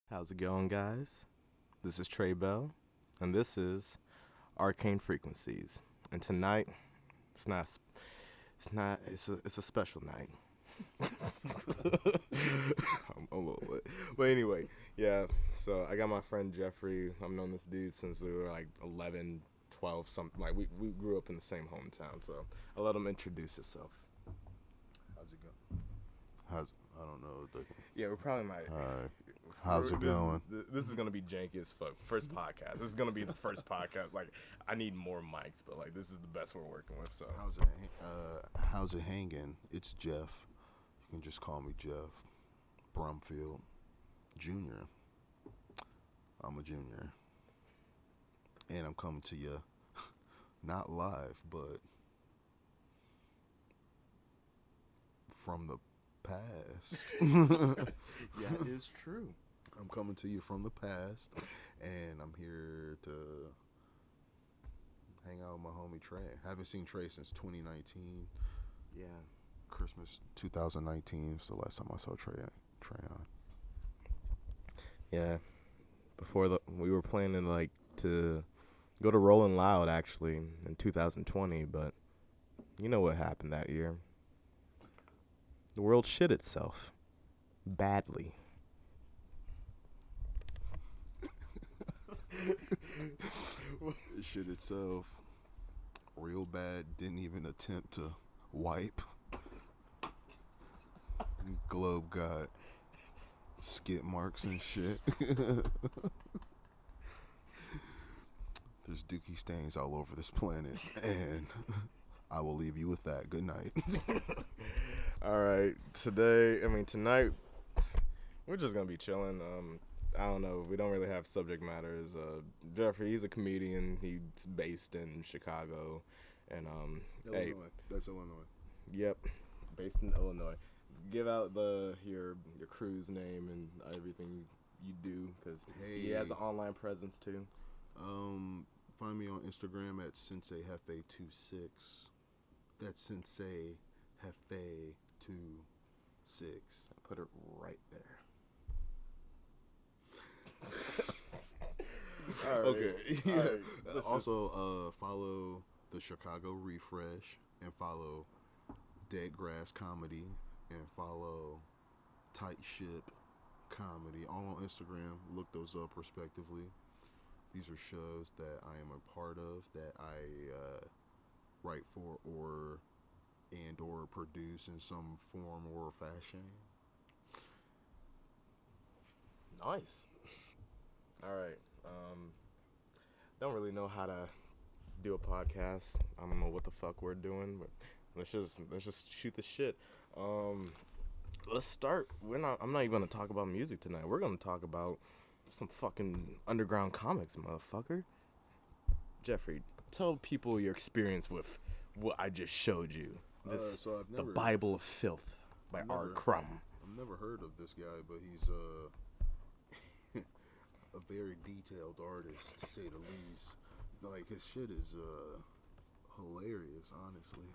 How's it going, guys? This is Trey Bell, and this is Arcane Frequencies. And tonight, it's not, it's a special night. I'm a little lit. But anyway, yeah, so I got my friend Jeffrey. I've known this dude since we were like 11, 12, something. Like, we grew up in the same hometown, so I'll let him introduce himself. How's it going? I don't know. Yeah, we're probably might. Alright. How's it going? This is gonna be janky as fuck. First podcast. This is gonna be the first podcast. Like, I need more mics, but like, this is the best we're working with. So How's it hanging? It's Jeff. You can just call me Jeff Brumfield Jr. I'm a junior, and I'm coming to you not live, but from the past. yeah, it is true. I'm coming to you from the past, and I'm here to hang out with my homie Trey. I haven't seen Trey since 2019. Yeah. Christmas 2019 is the last time I saw Trey on. Yeah. Before we were planning to go to Rolling Loud actually in 2020, but you know what happened that year. The world shit itself. Badly. Shit itself real bad. Didn't even attempt to wipe. Globe got skid marks and shit. There's dookie stains all over this planet, and I will leave you with that. Good night. All right, tonight, we're just gonna be chilling. I don't know. We don't really have subject matters. Jeffrey, he's a comedian. He's based in Chicago, and Illinois. hey, That's Illinois. yep, based in Illinois. Give out your crew's name and everything you do, because he has an online presence too. Find me on Instagram at SenseiHefe26. That's Sensei Hefe 26. Put it right there. All right. Okay. All right. Also, follow the Chicago Refresh, and follow Dead Grass Comedy, and follow Tight Ship Comedy, all on Instagram. Look those up respectively. These are shows that I am a part of, that I write for or produce in some form or fashion. Nice. All right. Don't really know how to do a podcast. I don't know what the fuck we're doing, but let's just shoot the shit. Let's start. I'm not even gonna talk about music tonight. We're gonna talk about some fucking underground comics, motherfucker. Jeffrey, tell people your experience with what I just showed you. The Bible of Filth by R.Crumb. I've never heard of this guy, but he's a very detailed artist, to say the least. Like, his shit is hilarious, honestly.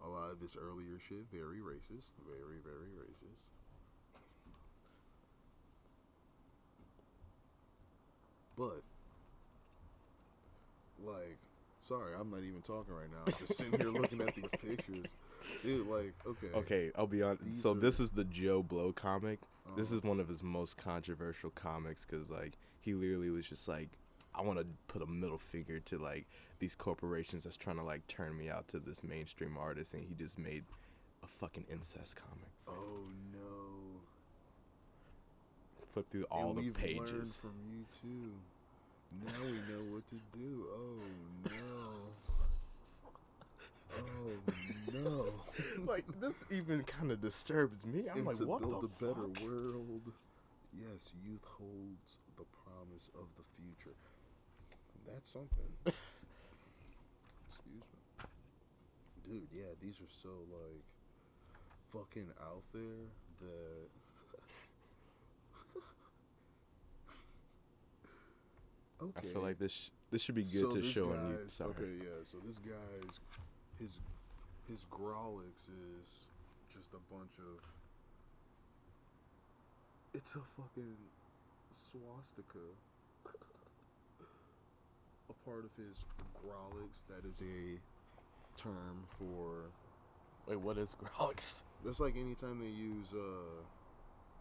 A lot of his earlier shit, very racist. Very, very racist. But, like, sorry, I'm not even talking right now. I'm just sitting here looking at these pictures. Dude, like, okay. Okay, I'll be honest. So this is the Joe Blow comic. This is one of his most controversial comics, because, like, he literally was just like, I want to put a middle finger to, like, these corporations that's trying to, like, turn me out to this mainstream artist, and he just made a fucking incest comic. Oh, no. Flip through all the pages. We've learned from you, too. Now we know what to do. Oh, no. Oh, no. Like, this even kind of disturbs me. I'm like, what the fuck? To build a better world. Yes, youth holds the promise of the future. That's something. Excuse me. Dude, yeah, these are so, like, fucking out there that... Okay. I feel like this should be good to show on you. Sorry. Okay, yeah. So this guy's his Grolix is just a bunch of It's a fucking swastika. A part of his grolix. That is a term for. Wait, what is grolix? That's like anytime they use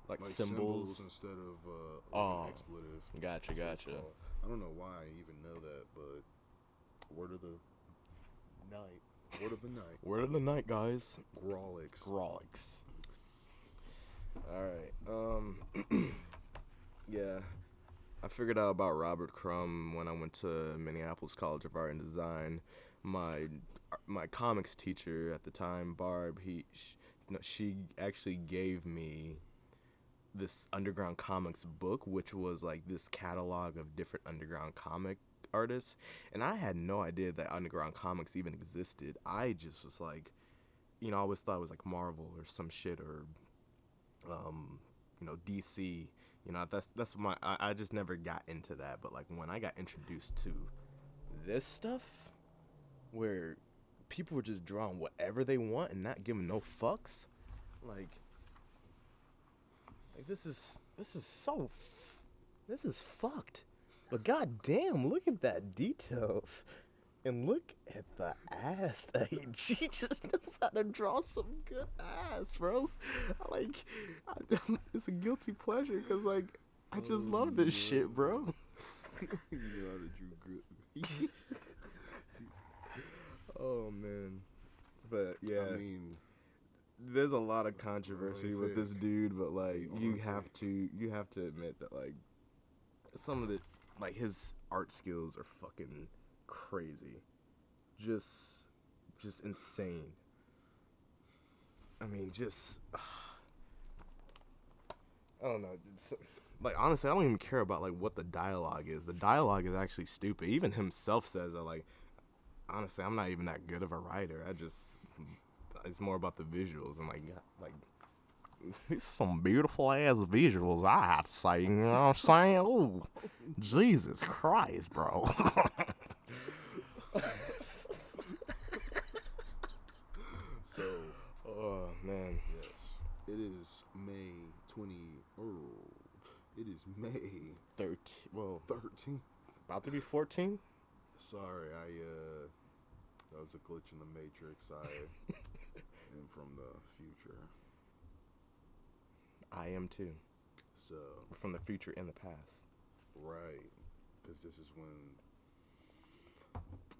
Like symbols instead of an expletive. Gotcha. I don't know why I even know that, but word of the night. Word of the night. Word of the night, guys. Grolix. Alright. Yeah. I figured out about R.Crumb when I went to Minneapolis College of Art and Design. My comics teacher at the time, Barb, she actually gave me this underground comics book, which was like this catalog of different underground comic artists, and I had no idea that underground comics even existed. I just was like, I always thought it was like Marvel or some shit, or DC. That's I just never got into that. But like when I got introduced to this stuff, where people were just drawing whatever they want and not giving no fucks, like this is fucked. But goddamn, look at that details, and look at the ass. He just knows how to draw some good ass, bro. It's a guilty pleasure because I just love this shit, bro. You know how to draw good. Oh man, but yeah. I mean, there's a lot of controversy with this dude, but you have to admit that some of his art skills are fucking crazy, just insane. I mean, I don't know. Honestly, I don't even care about what the dialogue is. The dialogue is actually stupid. Even himself says that honestly, I'm not even that good of a writer. It's more about the visuals and it's some beautiful ass visuals, I have to say. You know what I'm saying? Oh, Jesus Christ, bro. So, oh man, yes, it is May 20. It is May 13. Well, 13. About to be 14. Sorry, that was a glitch in the Matrix. I am from the future. I am too. So we're from the future and the past. Right, because this is when.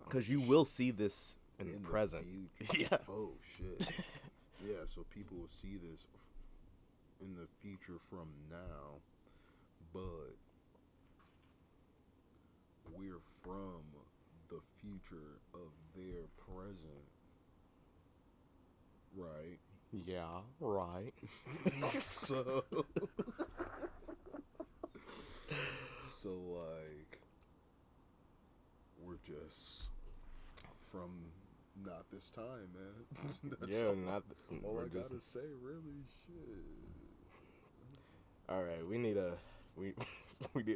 Because you will see this in the present. Yeah. Oh shit. Yeah, so people will see this in the future from now, but we're from the future of their present. Right. Yeah, right. So we're just from not this time, man. That's all I gotta say, really. Shit. All right, we need a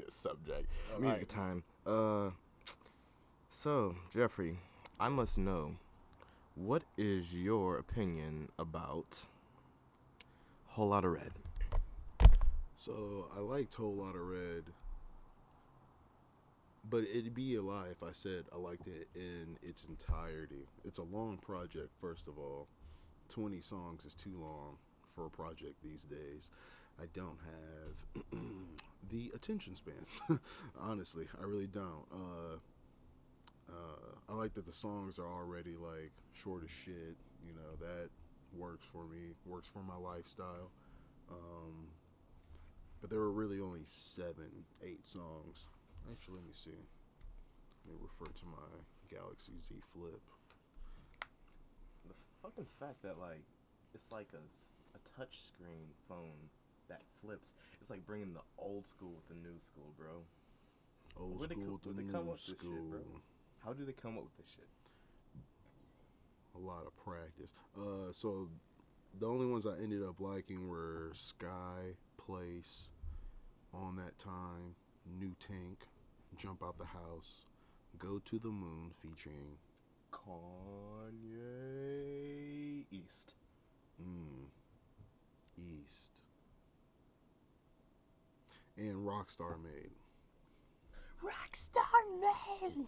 subject. All Music right. time. So Jeffrey, I must know, what is your opinion about Whole Lotta Red? So I liked Whole Lotta Red, but it'd be a lie if I said I liked it in its entirety. It's a long project, first of all. 20 songs is too long for a project these days. I don't have the attention span. Honestly, I really don't. I like that the songs are already short as shit. That works for me, works for my lifestyle. But there were really only 7, 8 songs. Actually, let me see. Let me refer to my Galaxy Z Flip. The fucking fact that it's like a touch screen phone that flips. It's like bringing the old school with the new school, bro. Old school with the new school. Shit, bro? How do they come up with this shit? A lot of practice. So the only ones I ended up liking were Sky, Place, On That Time, New Tank, Jump Out the House, Go to the Moon featuring Kanye East. East. and Rockstar Made. Rockstar Made.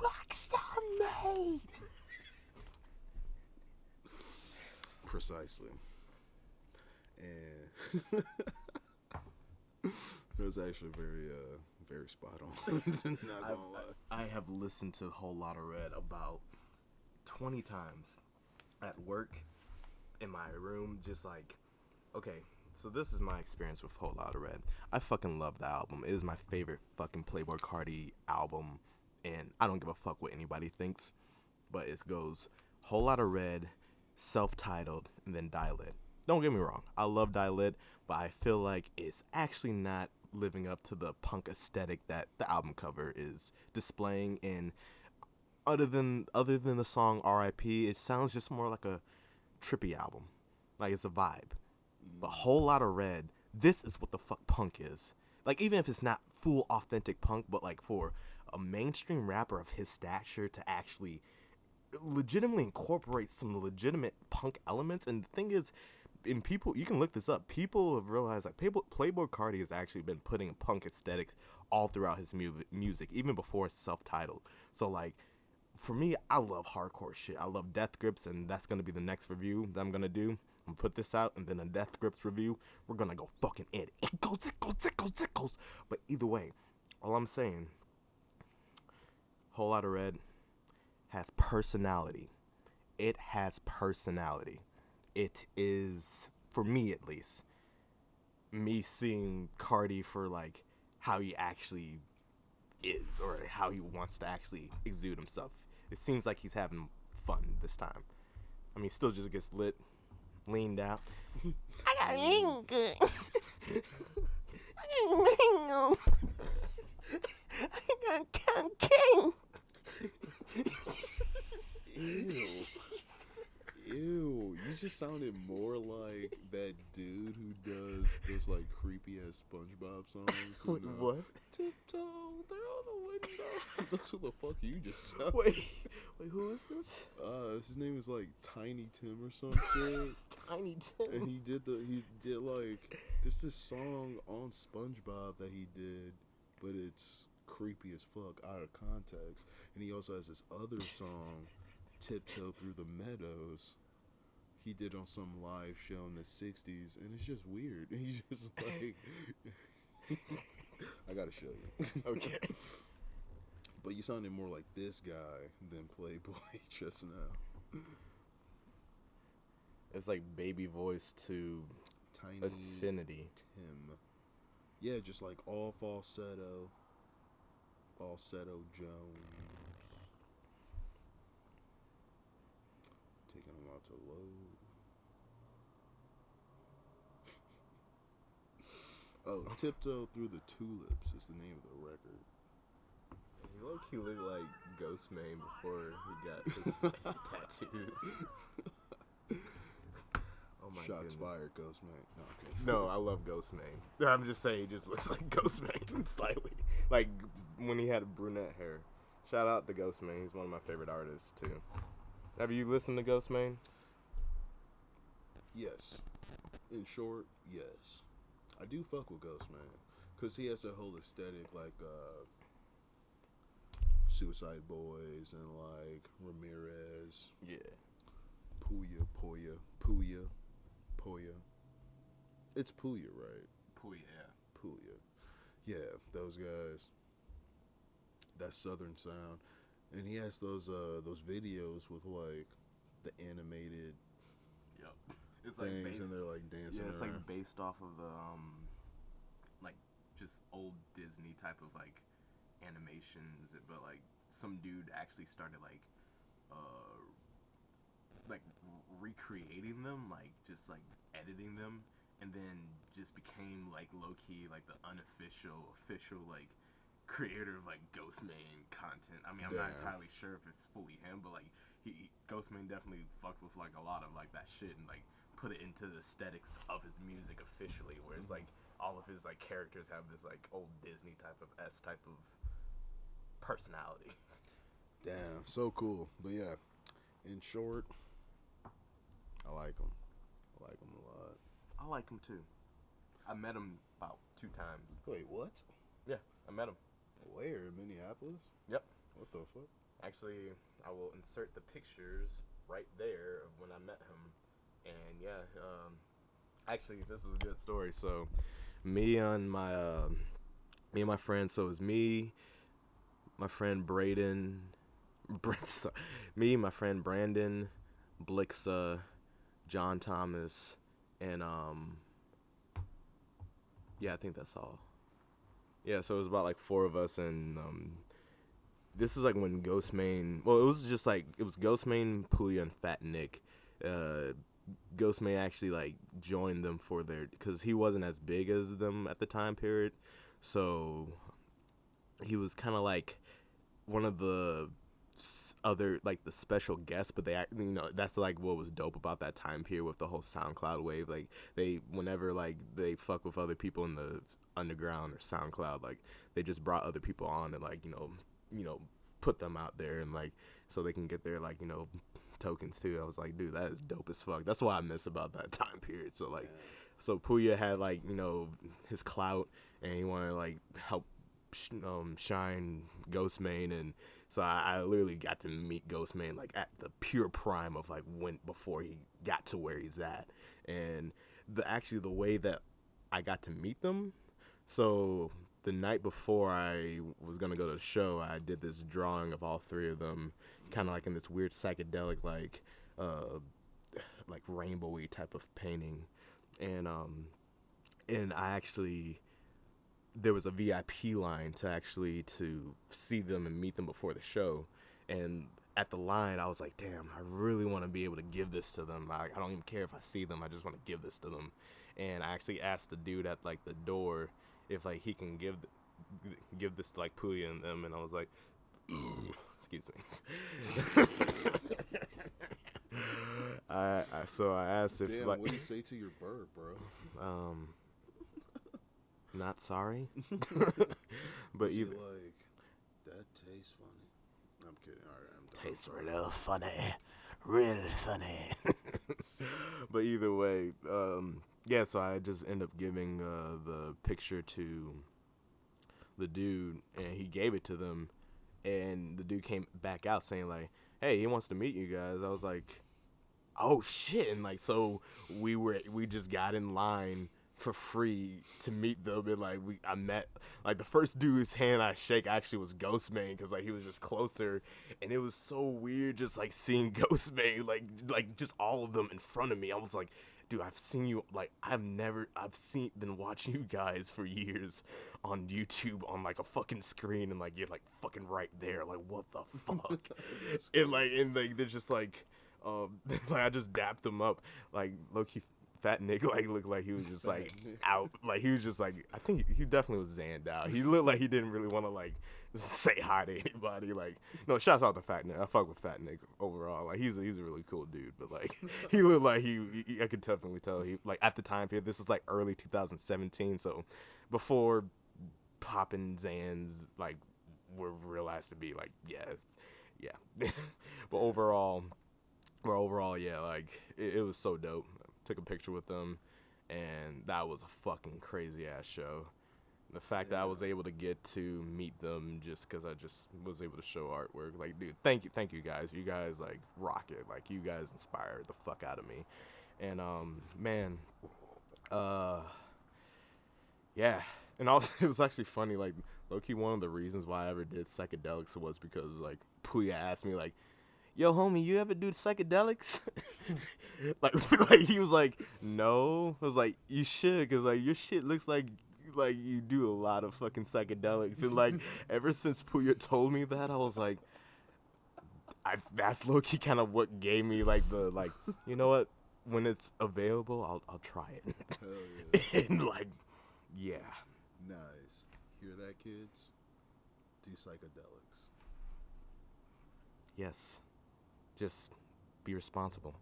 Rockstar Made. Precisely. And it was actually very spot on. Not gonna lie. I have listened to a whole lot of Red about 20 times at work, in my room, just like, okay, so this is my experience with Whole Lotta Red. I fucking love the album. It is my favorite fucking Playboi Carti album, and I don't give a fuck what anybody thinks, but it goes Whole Lotta Red, self-titled, and then Die Lit. Don't get me wrong, I love Die Lit, but I feel like it's actually not living up to the punk aesthetic that the album cover is displaying, and other than the song R.I.P., it sounds just more like a trippy album. Like, it's a vibe. But Whole Lotta Red, this is what the fuck punk is. Like, even if it's not full authentic punk, but like for a mainstream rapper of his stature to actually legitimately incorporate some legitimate punk elements. And the thing is, in people, you can look this up, people have realized like Playboi Carti has actually been putting a punk aesthetic all throughout his music, even before it's self-titled. So like, for me, I love hardcore shit. I love Death Grips, and that's going to be the next review that I'm going to do. I'm going to put this out, and then a Death Grips review, we're going to go fucking in. It goes. But either way, all I'm saying, Whole Lotta Red has personality. It has personality. It is, for me at least, me seeing Carti for, like, how he actually is, or how he wants to actually exude himself. It seems like he's having fun this time. I mean, he still just gets leaned out. I got lean good. I got mango. I got cocaine. Ew, you just sounded more like that dude who does those like creepy ass SpongeBob songs. Wait, what? Tiptoe through the window. That's who the fuck you just sound. Wait, who is this? His name is like Tiny Tim or some shit. Tiny Tim. And he did like there's this song on SpongeBob that he did, but it's creepy as fuck out of context. And he also has this other song, Tiptoe Through the Meadows, he did on some live show in the 60s, and it's just weird. He's just like, I gotta show you. Okay. But you sounded more like this guy than Playboy just now. It's like baby voice to Tiny Infinity. Tim. Yeah, just like all falsetto Jones. Taking him out to load. Oh, Tiptoe Through the Tulips is the name of the record. He low-key looked like Ghostman before he got his tattoos. Oh my Shots goodness. fired, Ghostman. No, okay. No, I love Ghostman. I'm just saying he just looks like Ghostman slightly. Like when he had brunette hair. Shout out to Ghostman. He's one of my favorite artists too. Have you listened to Ghostman? Yes. In short, yes. I do fuck with Ghostman. Because he has that whole aesthetic like Suicide Boys and like Ramirez. Yeah. Puya. It's Puya, right? Puya. Yeah, those guys. That southern sound. And he has those videos with like the animated It's things, like based, and they're like dancing. yeah, it's around. like based off of the like just old Disney type of like animations, but like some dude actually started like recreating them, like just like editing them, and then just became like low key like the official like creator of like Ghostman content. I mean, I'm not entirely sure if it's fully him, but like Ghostman definitely fucked with like a lot of like that shit and like put it into the aesthetics of his music officially, where it's like all of his like characters have this like old Disney type of personality. Damn, so cool. But yeah, in short, I like him. I like him a lot. I like him too. I met him about 2 times. Wait, what? Yeah, I met him. Where? In Minneapolis? Yep. What the fuck? Actually, I will insert the pictures right there of when I met him. And yeah, actually, this is a good story. So, me and my friend. So it was me, my friend Braden, me, my friend Brandon, Blixa, John Thomas, and yeah, I think that's all. Yeah, so it was about like 4 of us, and this is like when Ghostmane. Well, it was Ghostmane, Puya, and Fat Nick. Ghostmane actually like joined them for because he wasn't as big as them at the time period, so he was kind of like one of the other like the special guests. But that's like what was dope about that time period with the whole SoundCloud wave. Like whenever like they fuck with other people in the underground or SoundCloud, like they just brought other people on and like put them out there and like so they can get their like tokens too. I was like, dude, that is dope as fuck. That's what I miss about that time period. So like, so Puya had like his clout and he wanted to like help shine Ghostmane, and so I literally got to meet Ghostmane like at the pure prime of like before he got to where he's at, and the way that I got to meet them. So the night before I was gonna go to the show, I did this drawing of all 3 of them, kind of like in this weird psychedelic like rainbowy type of painting, and I actually there was a VIP line to see them and meet them before the show, and at the line I was like, damn, I really want to be able to give this to them. I don't even care if I see them, I just want to give this to them. And I actually asked the dude at like the door if like he can give this to like Puya and them, and I was like, excuse me. So I asked if damn, like, what do you say to your bird, bro? Not sorry. But either either like that tastes funny. I'm kidding. All right, I'm done. Tastes real funny. But either way, yeah. So I just end up giving the picture to the dude, and he gave it to them, and the dude came back out saying like, "Hey, he wants to meet you guys." I was like, "Oh shit!" And like, so we just got in line for free to meet them, and like I met like the first dude's hand I shake actually was Ghostmane, because like he was just closer, and it was so weird just like seeing Ghostmane like just all of them in front of me. I was like, dude, I've seen you, like been watching you guys for years on YouTube on like a fucking screen, and like you're like fucking right there, like what the fuck. and they're just like like I just dapped them up, like low-key Fat Nick like looked like he was just like out, like he was just like, I think he definitely was zanned out. He looked like he didn't really want to like say hi to anybody. Like, no, shouts out to Fat Nick. I fuck with Fat Nick overall. Like he's a really cool dude, but like he looked like he I could definitely tell he like at the time period. This is like early 2017, so before poppin' Zans like were realized to be like yeah. But overall, yeah, like it was so dope. Took a picture with them, and that was a fucking crazy ass show. The fact that I was able to get to meet them just because I just was able to show artwork, like, dude, thank you guys. You guys like rock it. Like, you guys inspired the fuck out of me. And man, yeah. And also, it was actually funny. Like, low-key, one of the reasons why I ever did psychedelics was because like Puya asked me like, yo, homie, you ever do psychedelics? like he was like, no. I was like, you should, because like your shit looks like you do a lot of fucking psychedelics. And like ever since Puya told me that, I was like, that's low-key kind of what gave me like the like, you know what, when it's available, I'll try it. Hell yeah. And like, yeah. Nice. Hear that, kids? Do psychedelics. Yes. Just be responsible.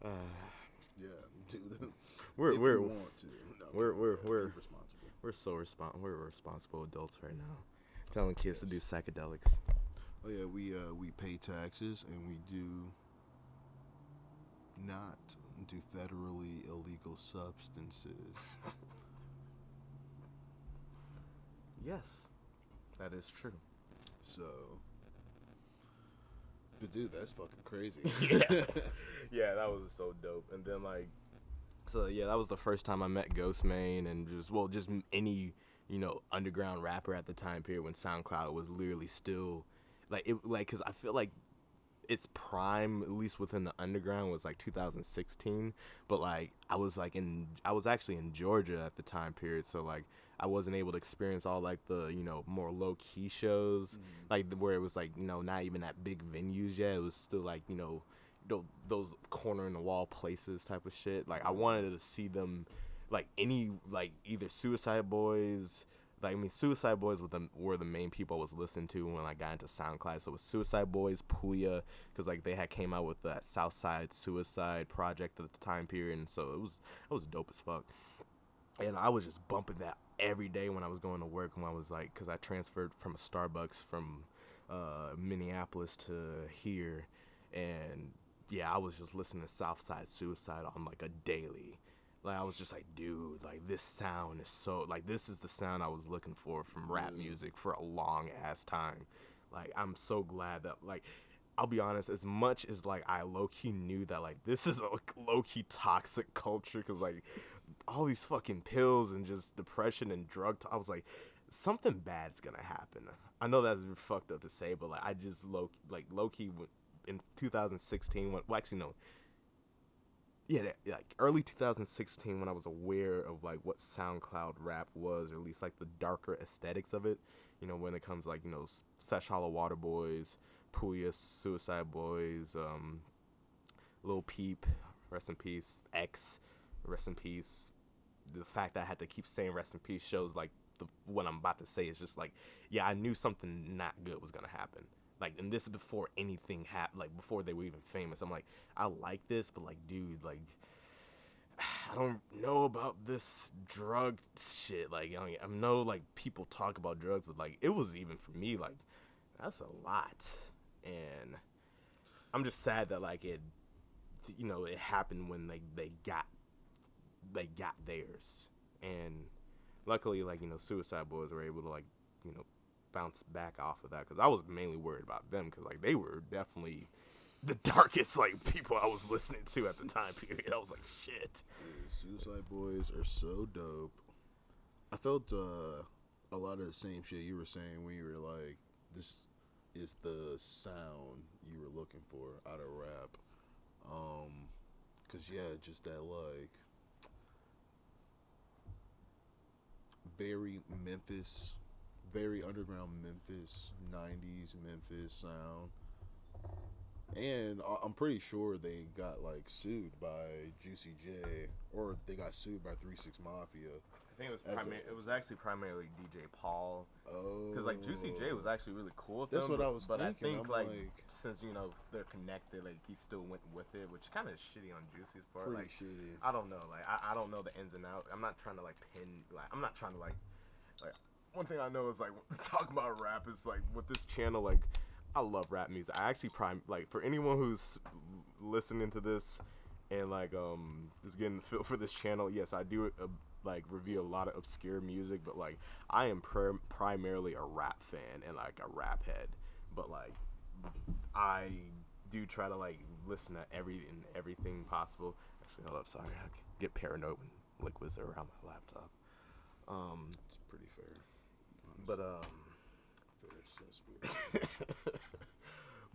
Yeah, dude. We're if you want to. No, we're responsible. We're responsible adults right now, telling kids to do psychedelics. Oh yeah, we pay taxes and we do not do federally illegal substances. Yes, that is true. So, but dude, that's fucking crazy. Yeah, that was so dope. And then like, so yeah, that was the first time I met Ghostmane and just any underground rapper at the time period when SoundCloud was literally still because I feel like its prime, at least within the underground, was like 2016. But like I was actually in Georgia at the time period, so like I wasn't able to experience all like the more low key shows, like where it was like not even at big venues yet. It was still like those corner in the wall places type of shit. Like I wanted to see them, like either Suicide Boys. Suicide Boys were the main people I was listening to when I got into SoundCloud. So it was Suicide Boys, Puya, because like they had came out with that Southside Suicide project at the time period, and so it was dope as fuck. And I was just bumping that every day when I was going to work. When I was like, because I transferred from a Starbucks from Minneapolis to here, and yeah, I was just listening to Southside Suicide on like a daily. Like I was just like, dude, like this sound is so like this is the sound I was looking for from rap music for a long ass time. Like I'm so glad that like I'll be honest, as much as like I low key knew that like this is a low key toxic culture because like all these fucking pills and just depression and I was like something bad's gonna happen. I know that's fucked up to say, but like I just low key in 2016 like early 2016 when I was aware of like what SoundCloud Rap was, or at least like the darker aesthetics of it, when it comes like Sesh Hollow Water Boys, Puya, Suicide Boys, Lil Peep, rest in peace, X, rest in peace. The fact that I had to keep saying rest in peace shows like what I'm about to say is just like, yeah, I knew something not good was gonna happen. Like, and this is before anything happened, like, before they were even famous. I'm like, I like this, but, like, dude, like, I don't know about this drug shit. Like, I know, like, people talk about drugs, but, like, it was even for me, like, that's a lot. And I'm just sad that, like, it happened when they got theirs. And luckily, like, Suicide Boys were able to, like, bounce back off of that, because I was mainly worried about them, because like they were definitely the darkest like people I was listening to at the time period. I was like, shit. Dude, Suicide Boys are so dope. I felt a lot of the same shit you were saying when you were like, this is the sound you were looking for out of rap. Cause yeah, just that like very Memphis, very underground Memphis, 90s Memphis sound. And I'm pretty sure they got like sued by Juicy J, or they got sued by 3-6 Mafia. I think it was actually primarily DJ Paul. Oh, because like Juicy J was actually really cool with that's them. what I was but thinking. I think I'm like since they're connected, like he still went with it, which kind of shitty on Juicy's part. Pretty like shitty. I don't know. Like I don't know the ins and outs. I'm not trying to like pin. Like I'm not trying to like one thing I know is like talking about rap is like with this channel, like I love rap music. I actually like for anyone who's listening to this and like is getting the feel for this channel, yes, I do like review a lot of obscure music, but like I am primarily a rap fan and like a rap head, but like I do try to like listen to everything possible. Actually, hold up, sorry, I get paranoid when liquids are around my laptop. It's pretty fair. But fair assessment.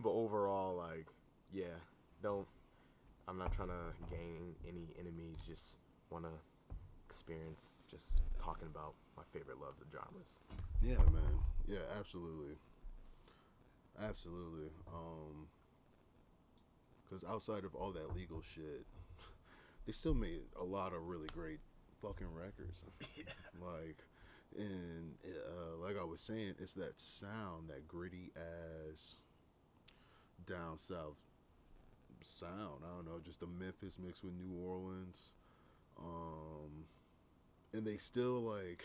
but overall, like, yeah, I'm not trying to gain any enemies. Just want to experience just talking about my favorite loves of genres. Yeah, man. Yeah, absolutely. Absolutely. Because outside of all that legal shit, they still made a lot of really great fucking records. Yeah. Like, and like I was saying, it's that sound, that gritty ass down south sound. I don't know, just the Memphis mixed with New Orleans. And they still like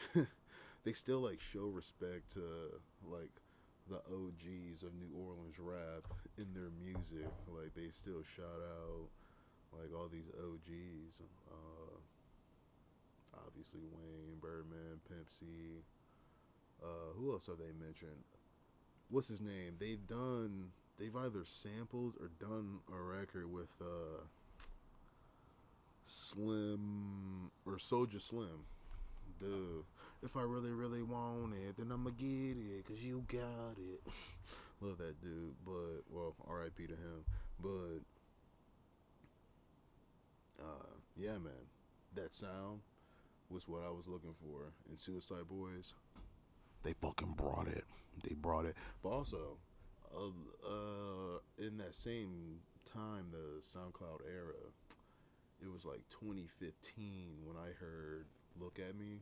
show respect to like the OGs of New Orleans rap in their music. Like they still shout out Like all these OGs, obviously Wayne, Birdman, Pimp C. Who else have they mentioned? What's his name? They've either sampled or done a record with Slim or Soulja Slim. Dude, if I really, really want it, then I'ma get it, cause you got it. Love that dude, but, well, R.I.P. to him. But, yeah, man, that sound was what I was looking for. And Suicide Boys, they fucking brought it. They brought it. But also, in that same time, the SoundCloud era, it was like 2015 when I heard Look at Me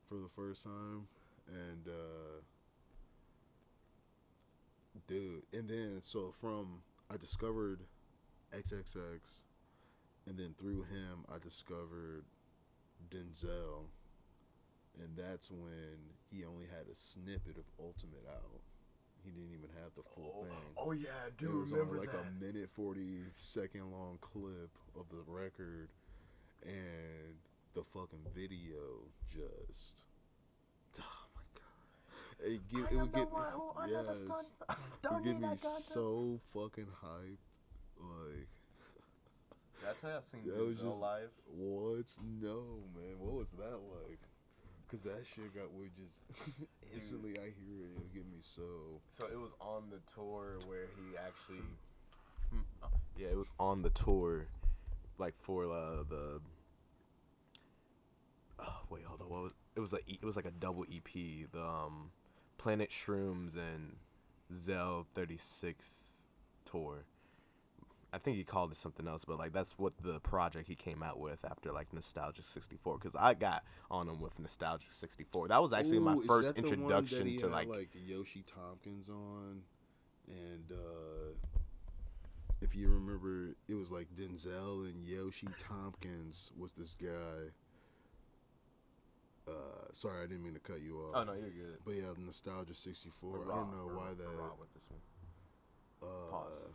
for the first time. And, dude, and then, so I discovered XXX, and then through him, I discovered Denzel, and that's when he only had a snippet of Ultimate out. He didn't even have the full thing. Oh yeah, I do it was remember only like that. a minute 40-second long clip of the record, and the fucking video just, oh my god, it would get me so fucking hyped. Like, That's how I seen that was Denzel just live. What? No, man. What was that like? Cause that shit would just instantly I hear it, it'll get me so. So it was on the tour where he actually. Yeah, it was on the tour, like for the. Oh wait, hold on. What was it was like a double EP. The Planet Shrooms and Zell 36 tour. I think he called it something else, but like that's what the project he came out with after like Nostalgic 64. Because I got on him with Nostalgic 64. That was actually my first introduction to had, like Yoshi Tompkins on, and if you remember, it was like Denzel and Yoshi Tompkins was this guy. Sorry, I didn't mean to cut you off. Oh no, you're good. But yeah, Nostalgia 64. I don't know why that. With this one. Pause.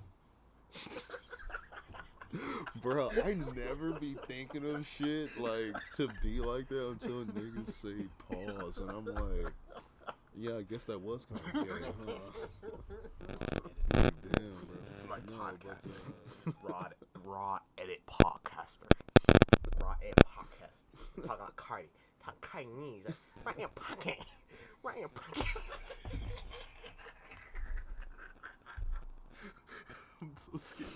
Bro, I never be thinking of shit like to be like that until niggas say pause, and I'm like, yeah, I guess that was kind of gay, huh? Damn, bro. My no, podcast. Raw edit podcaster. Raw edit podcast. Talking about Cardi. Talking Chinese. Right in your pocket. Right in your pocket. I'm so scared.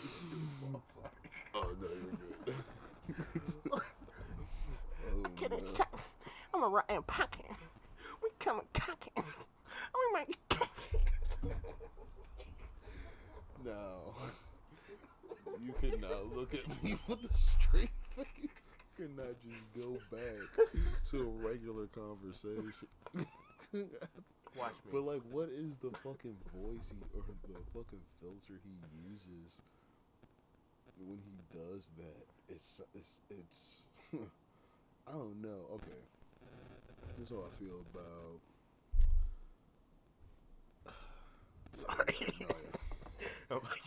I'm sorry. Oh no, you're good. Oh, Get it shut. I'm a rotten pocket. We coming cocking. We might No. You cannot look at me with a straight face. You cannot just go back to a regular conversation. Watch me. But like, what is the fucking voice or the fucking filter he uses when he does that? It's I don't know. Okay, this is how I feel about. Sorry. No, yeah. I'm like,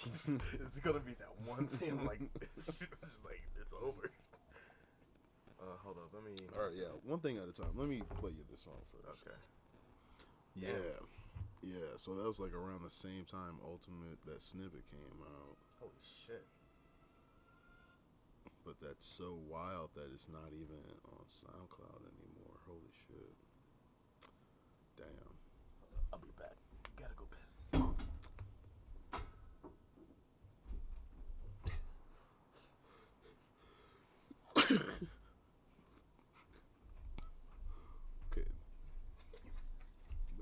it's gonna be that one thing. Like, it's just like it's over. Hold up. Let me. All right, yeah. One thing at a time. Let me play you this song first. Okay. Yeah. So that was like around the same time Ultimate, that snippet came out. Holy shit. But that's so wild that it's not even on SoundCloud anymore. Holy shit. Damn. I'll be back. Gotta go piss. Okay.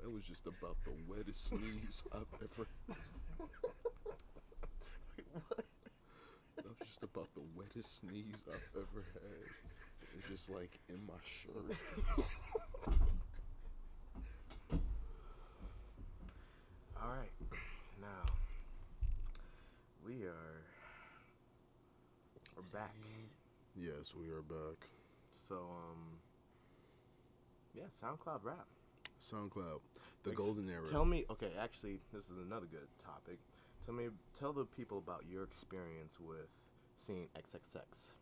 That was just about the wettest sneeze I've ever. Wait, what? That was just about the wettest sneeze I've ever had. It's just like in my shirt. Alright. Now. We're back. Yes, we are back. So, yeah, SoundCloud Rap. SoundCloud, the golden era. Tell me, okay, actually, this is another good topic. Tell the people about your experience with seeing XXX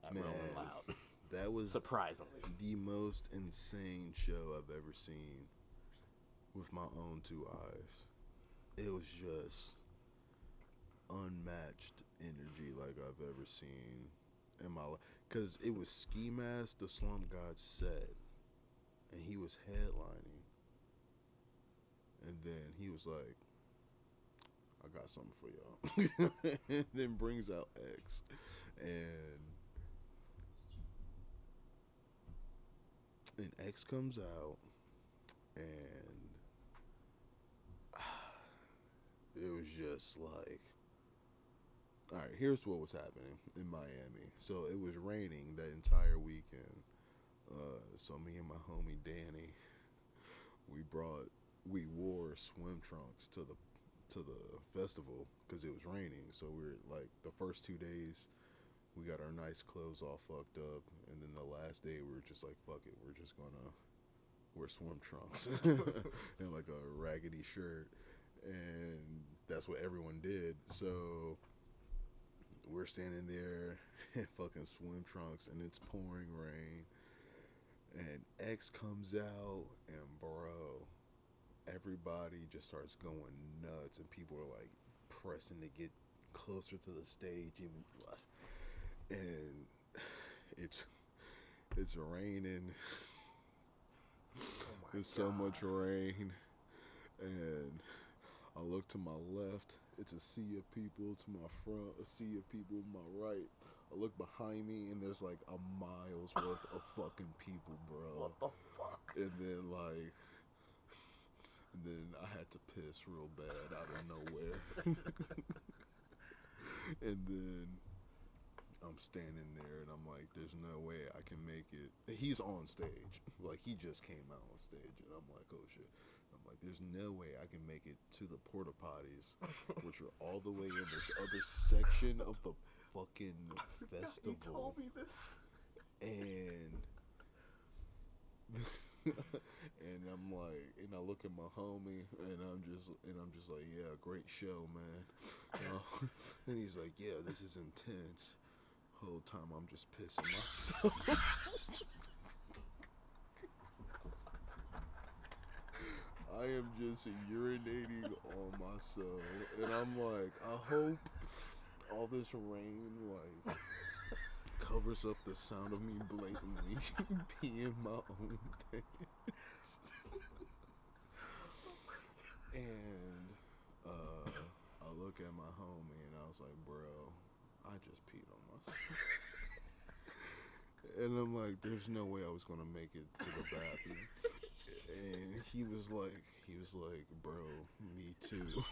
at Man, Rolling Loud. That was Surprisingly. the most insane show I've ever seen with my own two eyes. It was just unmatched energy like I've ever seen in my life. Because it was Ski Mask, the Slump God set, and he was headlining. And then he was like, I got something for y'all. And then brings out X. And X comes out, and it was just like, all right, here's what was happening in Miami. So it was raining that entire weekend. So me and my homie Danny, we wore swim trunks to the festival because it was raining. So we were like, the first 2 days we got our nice clothes all fucked up, and then the last day we were just like, fuck it, we're just gonna wear swim trunks and like a raggedy shirt, and that's what everyone did. So we're standing there in fucking swim trunks, and it's pouring rain, and X comes out, and bro, everybody just starts going nuts, and people are like pressing to get closer to the stage, even, and it's raining. There's so much rain, and I look to my left, it's a sea of people. To my front, a sea of people. To my right, I look behind me, and there's like a mile's worth of fucking people, bro. What the fuck? And then I had to piss real bad out of nowhere. And then I'm standing there, and I'm like, there's no way I can make it. He's on stage. Like, he just came out on stage, and I'm like, oh shit. I'm like, there's no way I can make it to the porta potties, which are all the way in this other section of the fucking festival. You told me this. And and I'm like, and I look at my homie, and I'm just like, yeah, great show, man. And he's like, yeah, this is intense. Whole time I'm just pissing myself. I am just urinating on myself, and I'm like, I hope all this rain like covers up the sound of me blatantly peeing my own pants. And I look at my homie, and I was like, bro, I just peed on myself. And I'm like, there's no way I was gonna make it to the bathroom. And he was like, bro, me too.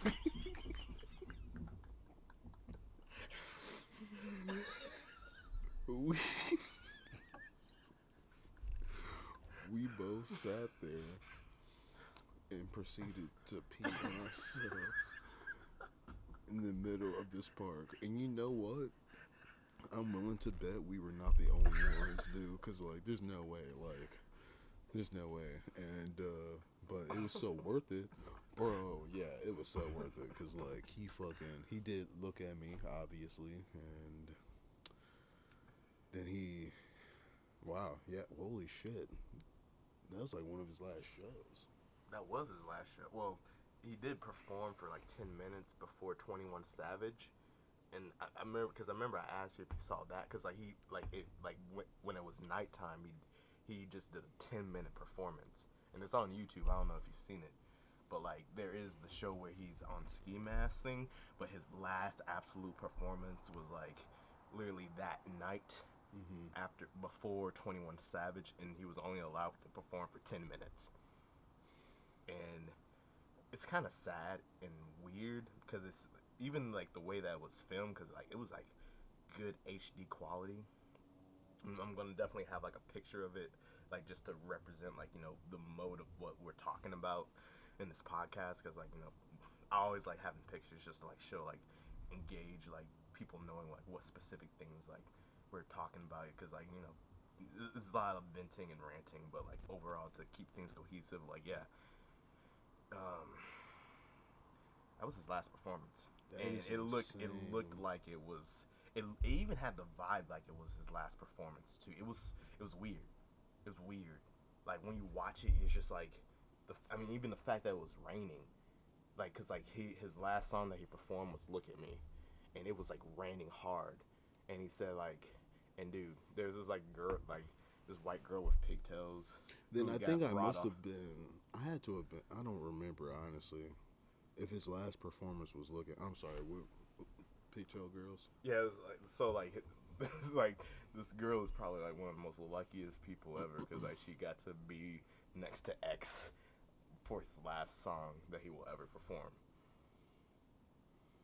We both sat there and proceeded to pee on ourselves in the middle of this park. And you know what? I'm willing to bet we were not the only ones, dude. Cause like, there's no way. And but it was so worth it, bro. Yeah, it was so worth it. Cause like, he did look at me, obviously, and then wow, yeah, holy shit. That was like one of his last shows. That was his last show. Well, he did perform for like 10 minutes before 21 Savage. And I remember I asked you if you saw that, because when it was nighttime, he just did a 10-minute performance, and it's on YouTube. I don't know if you've seen it, but like, there is the show where he's on Ski Mask thing, but his last absolute performance was like literally that night, before 21 Savage, and he was only allowed to perform for 10 minutes. And it's kind of sad and weird, because it's even like the way that it was filmed, because like, it was like good HD quality. I'm gonna definitely have like a picture of it, like just to represent, like, you know, the mode of what we're talking about in this podcast, because like, you know, I always like having pictures just to like show, like, engage like people knowing like what specific things like we're talking about, because like, you know, there's a lot of venting and ranting, but like overall, to keep things cohesive, like, yeah, that was his last performance. That And is it looked insane. like it was. It even had the vibe like it was his last performance too. It was weird. It was weird. Like when you watch it, it's just like I mean, even the fact that it was raining, like, cause like his last song that he performed was "Look at Me," and it was like raining hard, and he said like, and dude, there's this like girl, like this white girl with pigtails. Then Who I got think I brought must off. have been. I had to have been. I don't remember honestly. If his last performance was looking. I'm sorry. Pigtail girls. Yeah, it was like, so like, it's like this girl is probably like one of the most luckiest people ever because like she got to be next to X for his last song that he will ever perform,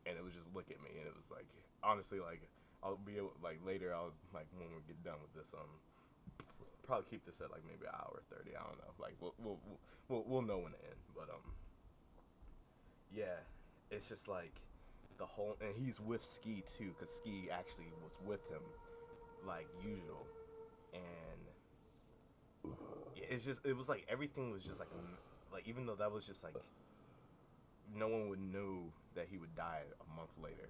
and it was just "Look at Me," and it was like honestly like I'll be able, like later I'll like when we get done with this probably keep this at like maybe an hour 30. I don't know, like we'll know when to end, but yeah, it's just like the whole, and he's with Ski too, because Ski actually was with him, like usual, and yeah, it's just it was like everything was just like even though that was just like no one would know that he would die a month later,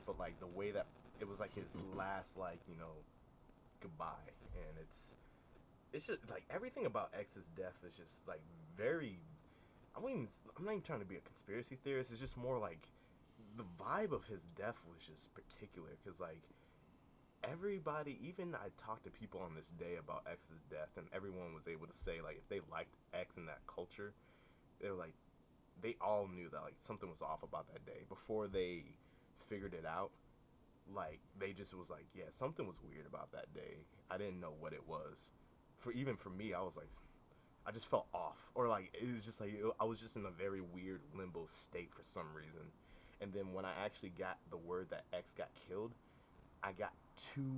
but like the way that it was like his last like goodbye, and it's just like everything about X's death is just like very. I'm not even trying to be a conspiracy theorist. It's just more like the vibe of his death was just particular because like everybody, even I talked to people on this day about X's death, and everyone was able to say like if they liked X in that culture, they were like they all knew that like something was off about that day before they figured it out. Like they just was like, yeah, something was weird about that day. I didn't know what it was. For me, I was like, I just felt off, or like it was just like I was just in a very weird limbo state for some reason. And then when I actually got the word that X got killed, I got two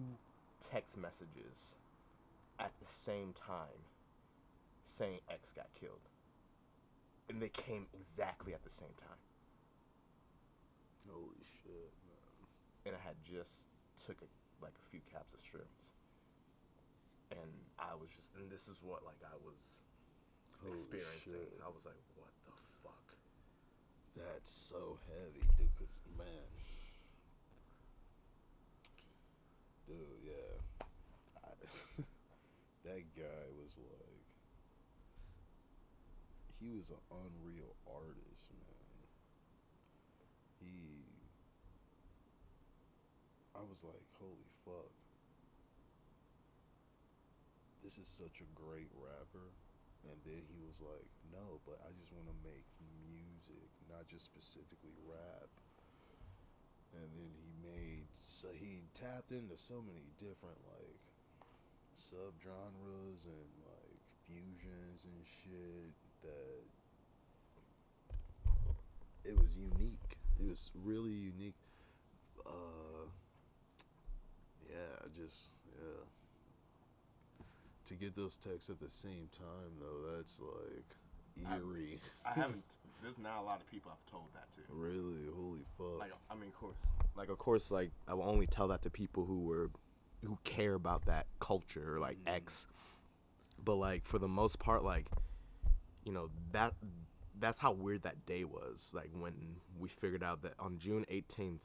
text messages at the same time saying X got killed, and they came exactly at the same time. Holy shit. And I had just took like a few caps of shrooms, and I was just, and this is what like I was Holy experiencing. shit. I was like, what the fuck? That's so heavy, dude. Cause man, dude, yeah, that guy was like, he was an unreal artist, man. He, I was like, holy fuck, this is such a great rapper. And then he was like, no, but I just want to make music, not just specifically rap. And then so he tapped into so many different like subgenres and like fusions and shit that it was unique. It was really unique. Uh, yeah. To get those texts at the same time though, that's like eerie. I haven't. There's not a lot of people I've told that to. Really, holy fuck. Like, I mean, of course, like I will only tell that to people who care about that culture, like X. But like for the most part, like that's how weird that day was. Like when we figured out that on June 18th,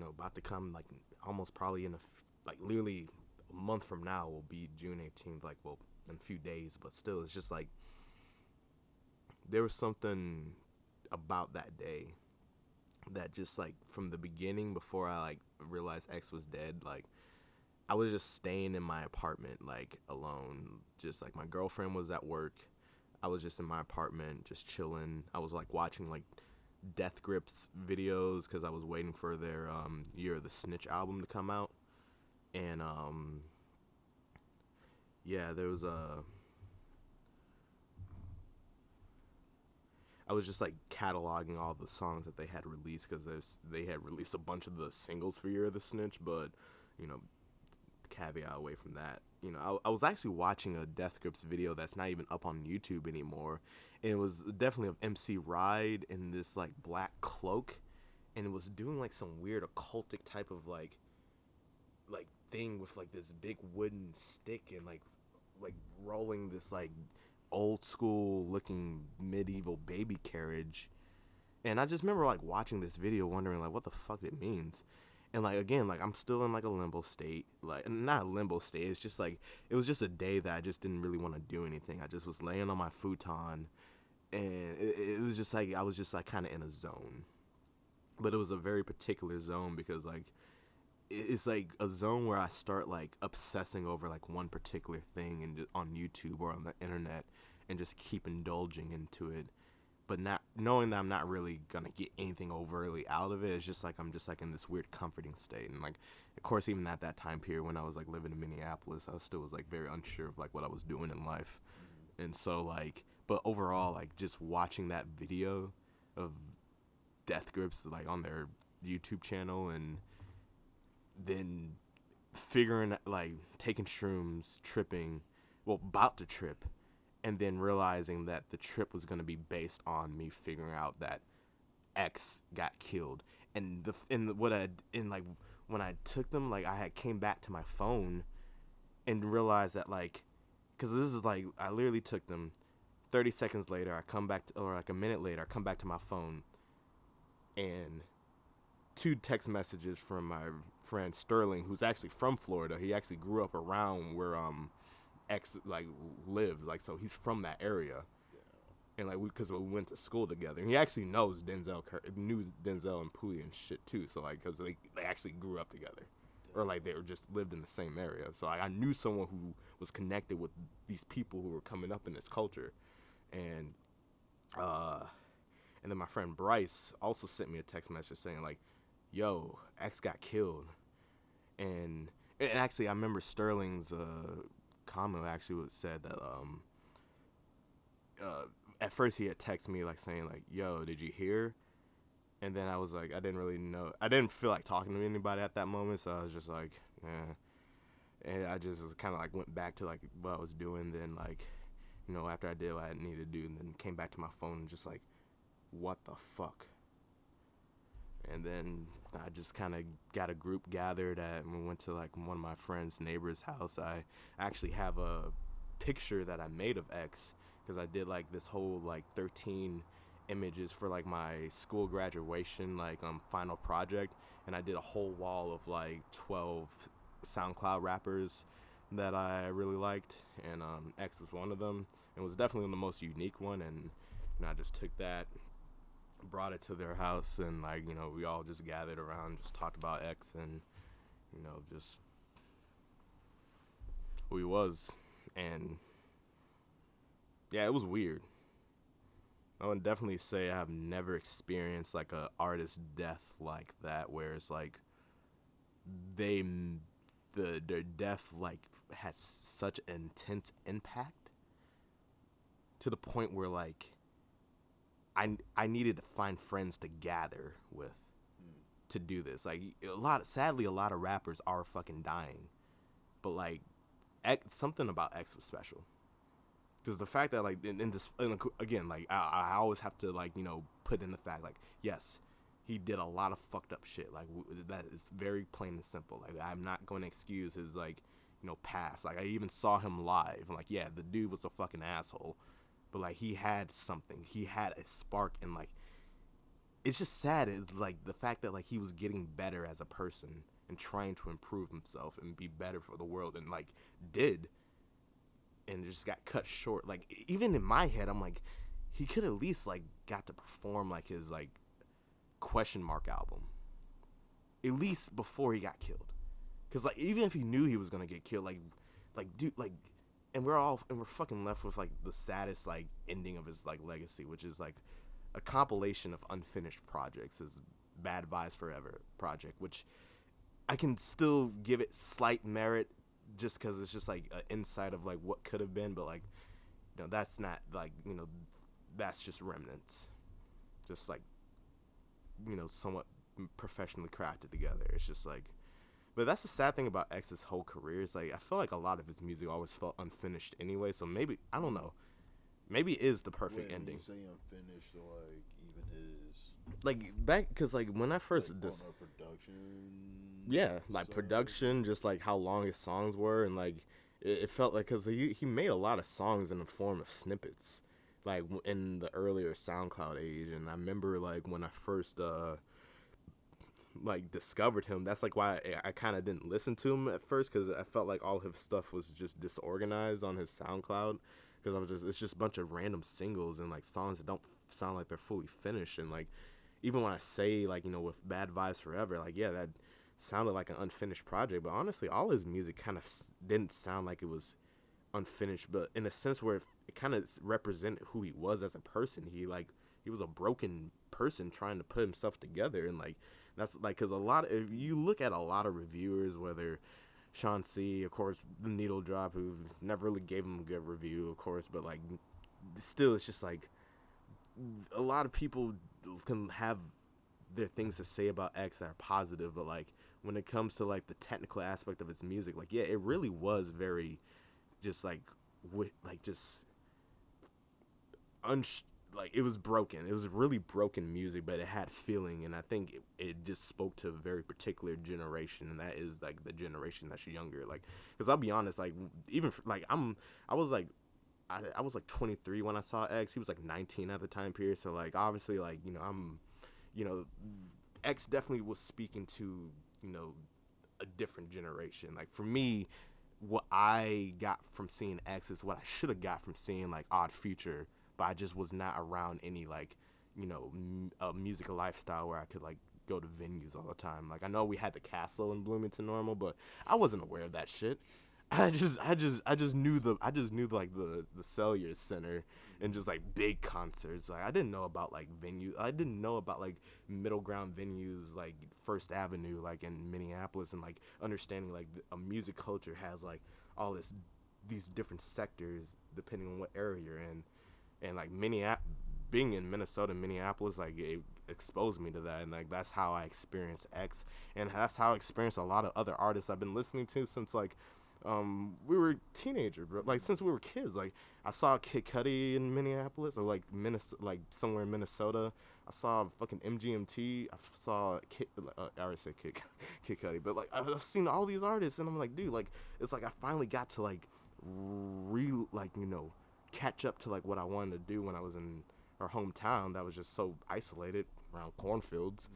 about to come like almost probably like literally a month from now will be June 18th. Like well, in a few days, but still, it's just like there was something about that day that just like from the beginning before I like realized X was dead, like I was just staying in my apartment like alone, just like my girlfriend was at work. I was just in my apartment just chilling. I was like watching like Death Grips videos because I was waiting for their Year of the Snitch album to come out, and yeah, there was I was just like cataloging all the songs that they had released because they had released a bunch of the singles for Year of the Snitch, but caveat away from that, I was actually watching a Death Grips video that's not even up on YouTube anymore, and it was definitely of MC Ride in this like black cloak, and it was doing like some weird occultic type of like thing with like this big wooden stick and like rolling this like old school looking medieval baby carriage, And I just remember like watching this video, wondering like what the fuck it means. And like again, like I'm still in like a limbo state, like not a limbo state. It's just like it was just a day that I just didn't really want to do anything. I just was laying on my futon, and it was just like I was just like kind of in a zone. But it was a very particular zone because like it's like a zone where I start like obsessing over like one particular thing and on YouTube or on the internet, and just keep indulging into it. But not knowing that I'm not really gonna get anything overtly out of it. It's just like I'm just like in this weird comforting state. And like, of course, even at that time period when I was like living in Minneapolis, I still was like very unsure of like what I was doing in life. And so like, but overall, like just watching that video of Death Grips like on their YouTube channel, and then figuring like taking shrooms, tripping, well, about to trip, and then realizing that the trip was going to be based on me figuring out that X got killed. And when I took them, like I had came back to my phone and realized that like, because this is like I literally took them. 30 seconds later, I come back to, or like a minute later, I come back to my phone, and 2 text messages from my friend Sterling, who's actually from Florida. He actually grew up around where X like lived, like, so he's from that area. And like because we went to school together, and he actually knew Denzel and Pooey and shit too. So like because they actually grew up together, or like they were just lived in the same area. So like, I knew someone who was connected with these people who were coming up in this culture, and then my friend Bryce also sent me a text message saying like, "Yo, X got killed," and actually I remember Sterling's comment actually said that at first he had texted me like saying like, "Yo, did you hear?" And then I was like, I didn't really know. I didn't feel like talking to anybody at that moment, so I was just like, eh. And I just kind of like went back to like what I was doing. Then like, you know, after I did what I needed to do, and then came back to my phone and just like, what the fuck? And then I just kind of got a group gathered and we went to like one of my friend's neighbor's house. I actually have a picture that I made of X, because I did like this whole like 13 images for like my school graduation like final project, and I did a whole wall of like 12 SoundCloud rappers that I really liked, and X was one of them. It was definitely the most unique one, and you know, I just took that, brought it to their house, and like, you know, we all just gathered around, just talked about X, and you know, just who he was. And yeah, it was weird. I would definitely say I've never experienced like a artist death like that, where it's like their death like has such an intense impact to the point where like I needed to find friends to gather with to do this. Like sadly a lot of rappers are fucking dying, but like something about X was special. Because the fact that like in this, again, like I always have to like, you know, put in the fact like, yes, he did a lot of fucked up shit. Like that is very plain and simple. Like I'm not going to excuse his like, you know, past. Like I even saw him live. I'm like, yeah, the dude was a fucking asshole, but like he had something. He had a spark, and like it's just sad. It's like the fact that like he was getting better as a person and trying to improve himself and be better for the world, and like did. And just got cut short. Like even in my head, I'm like, he could at least like got to perform like his like question mark album, at least before he got killed. Cause like even if he knew he was gonna get killed, like dude, like, and we're fucking left with like the saddest like ending of his like legacy, which is like a compilation of unfinished projects. His Bad Vibes Forever project, which I can still give it slight merit, just because it's just like an insight of like what could have been, but like, you know, that's not like, you know, that's just remnants, just like, you know, somewhat professionally crafted together. It's just like, but that's the sad thing about X's whole career. It's like I feel like a lot of his music always felt unfinished anyway. So maybe, I don't know, maybe it is the perfect ending. You say unfinished, or like even his like back, because like when I first like, production. Yeah, like production, just like how long his songs were, and like it felt like, because he made a lot of songs in the form of snippets, like in the earlier SoundCloud age, and I remember like when I first like discovered him. That's like why I kind of didn't listen to him at first, because I felt like all his stuff was just disorganized on his SoundCloud, because it's just a bunch of random singles and like songs that don't sound like they're fully finished. And like even when I say like, you know, with Bad Vibes Forever, like yeah, that sounded like an unfinished project, but honestly all his music kind of didn't sound like it was unfinished, but in a sense where it kind of represented who he was as a person. He was a broken person trying to put himself together. And like that's like, because if you look at a lot of reviewers, whether Sean C, of course, the Needle Drop, who never really gave him a good review, of course, but like still it's just like a lot of people can have their things to say about X that are positive, but like when it comes to like the technical aspect of his music, like yeah, it really was very just like just like it was broken. It was really broken music, but it had feeling, and I think it just spoke to a very particular generation, and that is like the generation that's younger. Like, because I'll be honest, like even like I was like 23 when I saw X. He was like 19 at the time period, so like obviously like X definitely was speaking to a different generation. Like for me, what I got from seeing X is what I should have got from seeing like Odd Future, but I just was not around any like a musical lifestyle where I could like go to venues all the time. Like I know we had the Castle in Bloomington Normal, but I wasn't aware of that shit. I just knew like the Cellular Center and just like big concerts. Like I didn't know about like venues. I didn't know about like middle ground venues like First Avenue like in Minneapolis, and like understanding like a music culture has like all these different sectors depending on what area you're in. And like being in Minneapolis, like it exposed me to that, and like that's how I experienced X, and that's how I experienced a lot of other artists I've been listening to since like we were teenagers, bro. Like since we were kids. Like I saw Kid Cudi in Minneapolis, or like like somewhere in Minnesota. I saw fucking MGMT. I saw I already said Kid Cudi, but like I've seen all these artists, and I'm like, dude, like it's like I finally got to like catch up to like what I wanted to do when I was in our hometown that was just so isolated around cornfields.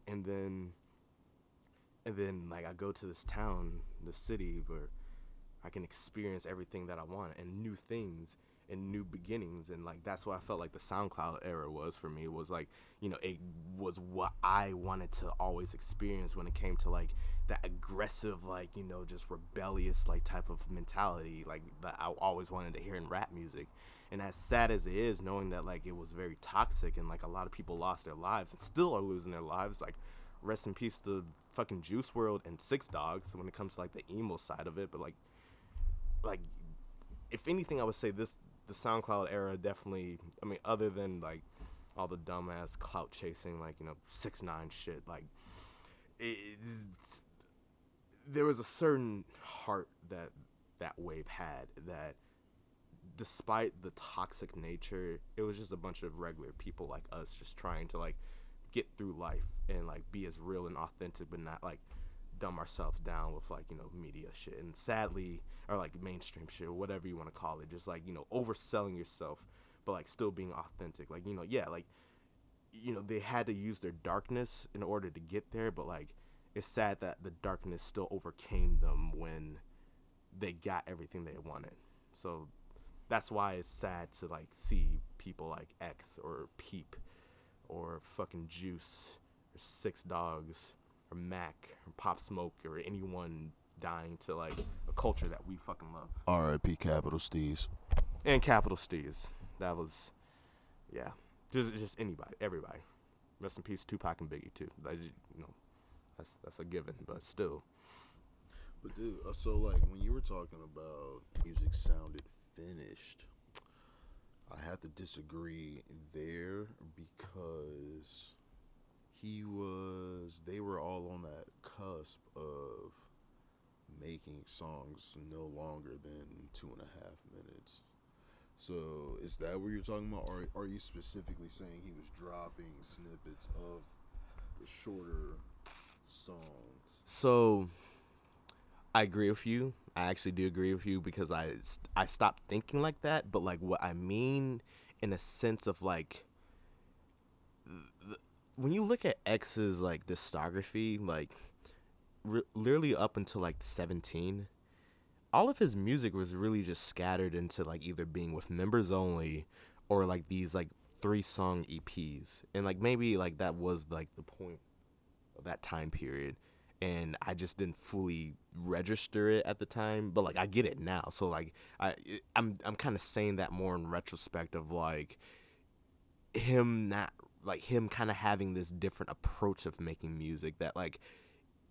And then like I go to this town, the city, where I can experience everything that I want and new things and new beginnings. And like that's what I felt like the SoundCloud era was for me. It was like, it was what I wanted to always experience when it came to like that aggressive, like, just rebellious like type of mentality like that I always wanted to hear in rap music. And as sad as it is, knowing that like it was very toxic and like a lot of people lost their lives and still are losing their lives, like rest in peace to fucking Juice WRLD and Six Dogs when it comes to like the emo side of it. But like if anything, I would say the SoundCloud era definitely, I mean, other than like all the dumbass clout chasing, like 6ix9ine shit, like there was a certain heart that wave had, that despite the toxic nature, it was just a bunch of regular people like us just trying to like get through life and like be as real and authentic, but not like dumb ourselves down with like media shit, and sadly, or like mainstream shit, or whatever you want to call it, just like overselling yourself but like still being authentic. Like they had to use their darkness in order to get there, but like it's sad that the darkness still overcame them when they got everything they wanted. So that's why it's sad to like see people like X or Peep or fucking Juice or Six Dogs or Mac or Pop Smoke or anyone dying to like a culture that we fucking love. R.I.P. Capital Steez. And Capital Steez. That was, yeah, just anybody, everybody. Rest in peace, Tupac and Biggie too. That's a given, but still. But dude, so like when you were talking about music sounded finished, I have to disagree there, because they were all on that cusp of making songs no longer than 2.5 minutes. So is that what you're talking about, or are you specifically saying he was dropping snippets of the shorter songs? So I agree with you. I actually do agree with you, because I stopped thinking like that. But like what I mean in a sense of like, when you look at X's like discography, like literally up until like 17, all of his music was really just scattered into like either being with members only or like these like 3-song EPs, and like maybe like that was like the point of that time period, and I just didn't fully register it at the time, but like I get it now. So like I'm kind of saying that more in retrospect of like him kind of having this different approach of making music that like,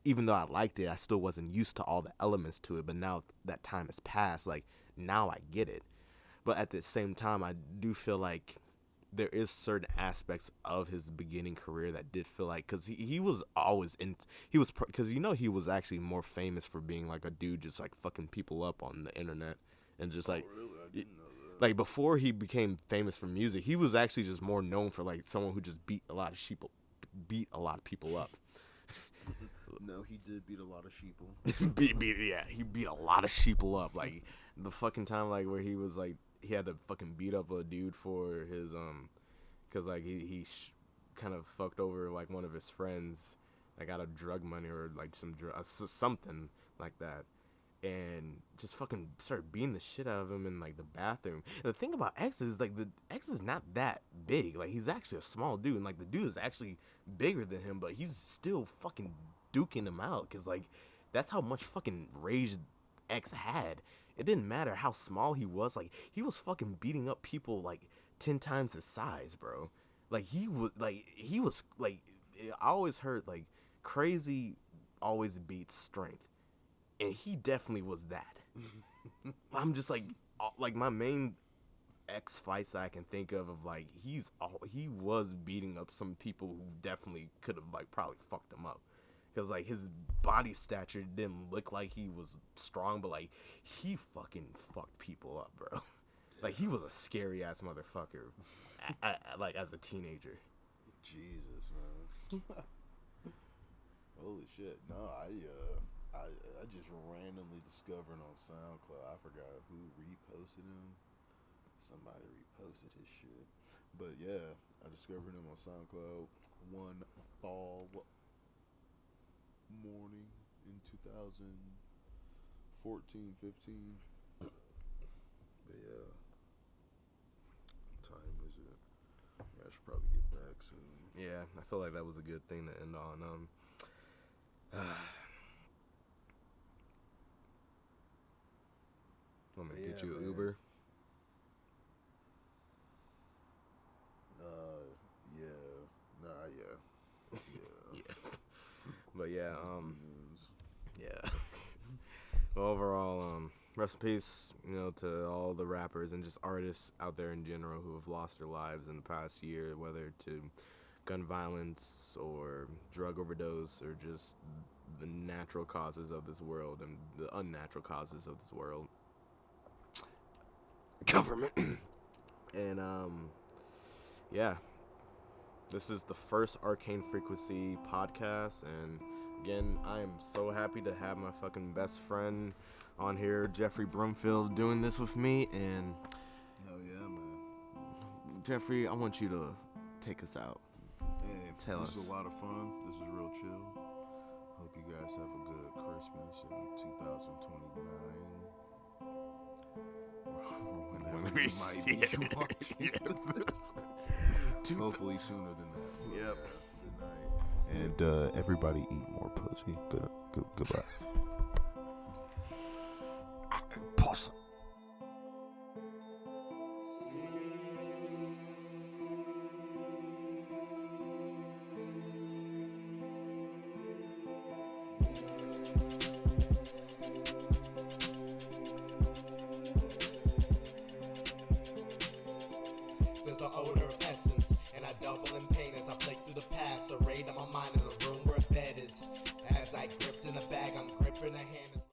even though I liked it, I still wasn't used to all the elements to it. But now that time has passed, like now I get it. But at the same time, I do feel like there is certain aspects of his beginning career that did feel like, because he was always because he was actually more famous for being like a dude just like fucking people up on the internet and just like, really? I didn't know that. like before he became famous for music, he was actually just more known for like someone who just beat a lot of people up. No, he did beat a lot of sheeple. He beat a lot of sheeple up. Like the fucking time like where he was like, he had to fucking beat up a dude for his because like he kind of fucked over like one of his friends, like out of drug money or like something like that, and just fucking started beating the shit out of him in like the bathroom. And the thing about X is like, the X is not that big. Like he's actually a small dude, and like the dude is actually bigger than him, but he's still fucking duking him out, because like that's how much fucking rage X had. It didn't matter how small he was. Like he was fucking beating up people like 10 times his size, bro. Like he was like I always heard like crazy always beats strength, and he definitely was that. I'm just like my main X fights that I can think of like he was beating up some people who definitely could have like probably fucked him up, because like his body stature didn't look like he was strong, but like he fucking fucked people up, bro. Like he was a scary ass motherfucker like as a teenager. Jesus, man. Holy shit. No, I just randomly discovered on SoundCloud. I forgot who reposted him. Somebody reposted his shit. But yeah, I discovered him on SoundCloud one fall morning in 2014, 15. But yeah. Time is it? Yeah, I should probably get back soon. Yeah, I feel like that was a good thing to end on. Want me to get you an man. Uber? Yeah. But yeah, yeah. Overall, rest in peace, to all the rappers and just artists out there in general who have lost their lives in the past year, whether to gun violence or drug overdose or just the natural causes of this world and the unnatural causes of this world. Government. And, yeah. This is the first Arcane Frequency podcast, and again, I am so happy to have my fucking best friend on here, Jeffery Brumfield, doing this with me. And hell yeah, man. Jeffrey, I want you to take us out. Hey, Tell this us. is a lot of fun. This is real chill. Hope you guys have a good Christmas in 2029. Whenever you might be watching this. Hopefully sooner than that. Yep. Good night. And everybody eat more pussy. Goodbye.